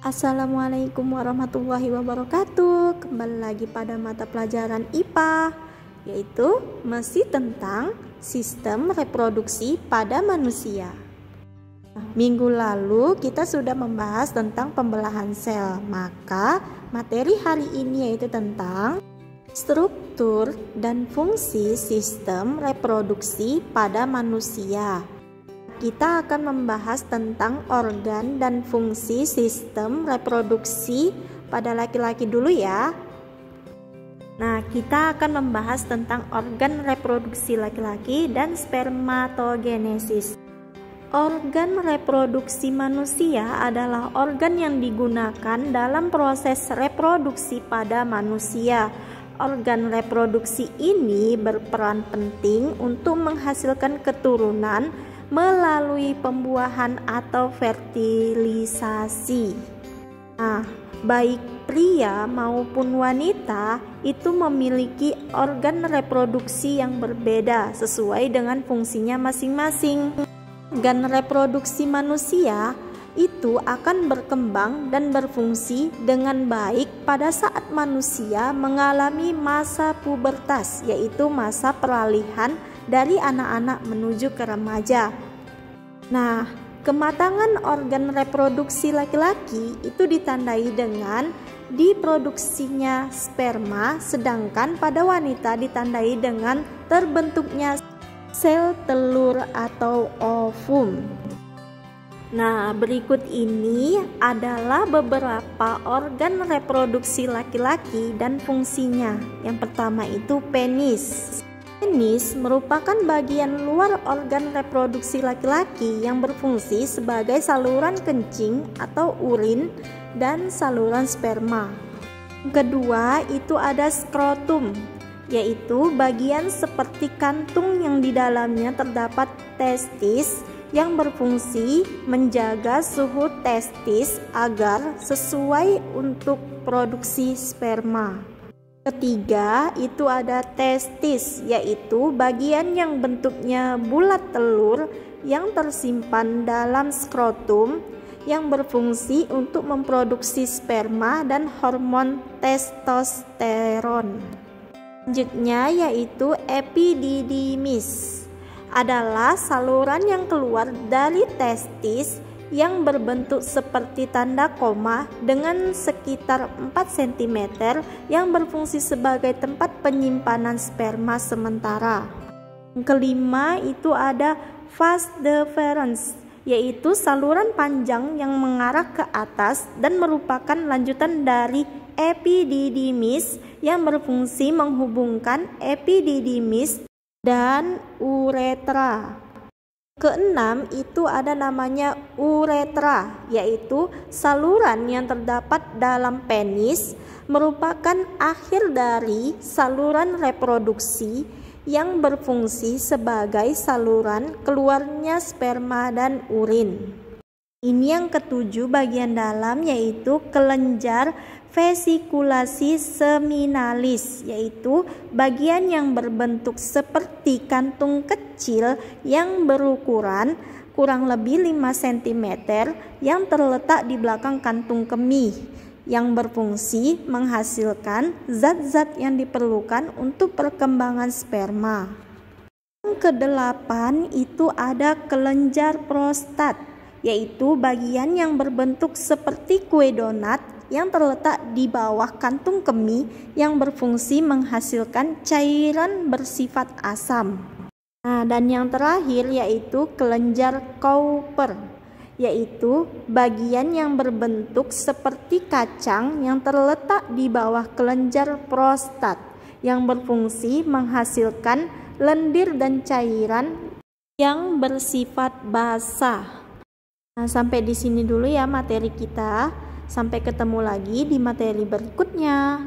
Assalamualaikum warahmatullahi wabarakatuh. Kembali lagi pada mata pelajaran IPA, yaitu masih tentang sistem reproduksi pada manusia. Minggu lalu kita sudah membahas tentang pembelahan sel. Maka materi hari ini yaitu tentang struktur dan fungsi sistem reproduksi pada manusia. Kita akan membahas tentang organ dan fungsi sistem reproduksi pada laki-laki dulu ya. Nah, kita akan membahas tentang organ reproduksi laki-laki dan spermatogenesis. Organ reproduksi manusia adalah organ yang digunakan dalam proses reproduksi pada manusia. Organ reproduksi ini berperan penting untuk menghasilkan keturunan melalui pembuahan atau fertilisasi. Nah, baik pria maupun wanita itu memiliki organ reproduksi yang berbeda sesuai dengan fungsinya masing-masing. Organ reproduksi manusia itu akan berkembang dan berfungsi dengan baik pada saat manusia mengalami masa pubertas, yaitu masa peralihan dari anak-anak menuju ke remaja. Nah, kematangan organ reproduksi laki-laki itu ditandai dengan diproduksinya sperma, sedangkan pada wanita ditandai dengan terbentuknya sel telur atau ovum. Nah, berikut ini adalah beberapa organ reproduksi laki-laki dan fungsinya. Yang pertama itu penis. Penis merupakan bagian luar organ reproduksi laki-laki yang berfungsi sebagai saluran kencing atau urin dan saluran sperma. Kedua, itu ada skrotum, yaitu bagian seperti kantung yang di dalamnya terdapat testis yang berfungsi menjaga suhu testis agar sesuai untuk produksi sperma. Ketiga, itu ada testis, yaitu bagian yang bentuknya bulat telur yang tersimpan dalam skrotum yang berfungsi untuk memproduksi sperma dan hormon testosteron. Selanjutnya yaitu epididymis, adalah saluran yang keluar dari testis yang berbentuk seperti tanda koma dengan sekitar 4 cm yang berfungsi sebagai tempat penyimpanan sperma sementara. Yang kelima itu ada vas deferens, yaitu saluran panjang yang mengarah ke atas dan merupakan lanjutan dari epididymis yang berfungsi menghubungkan epididymis dan uretra. Keenam itu ada namanya uretra, yaitu saluran yang terdapat dalam penis, merupakan akhir dari saluran reproduksi yang berfungsi sebagai saluran keluarnya sperma dan urin. Ini yang ketujuh bagian dalam yaitu kelenjar vesikulasi seminalis, yaitu bagian yang berbentuk seperti kantung kecil yang berukuran kurang lebih 5 cm yang terletak di belakang kantung kemih yang berfungsi menghasilkan zat-zat yang diperlukan untuk perkembangan sperma. Yang kedelapan itu ada kelenjar prostat, yaitu bagian yang berbentuk seperti kue donat yang terletak di bawah kantung kemih yang berfungsi menghasilkan cairan bersifat asam. Nah, dan yang terakhir yaitu kelenjar Cowper, yaitu bagian yang berbentuk seperti kacang yang terletak di bawah kelenjar prostat yang berfungsi menghasilkan lendir dan cairan yang bersifat basah. Nah, sampai di sini dulu ya materi kita. Sampai ketemu lagi di materi berikutnya.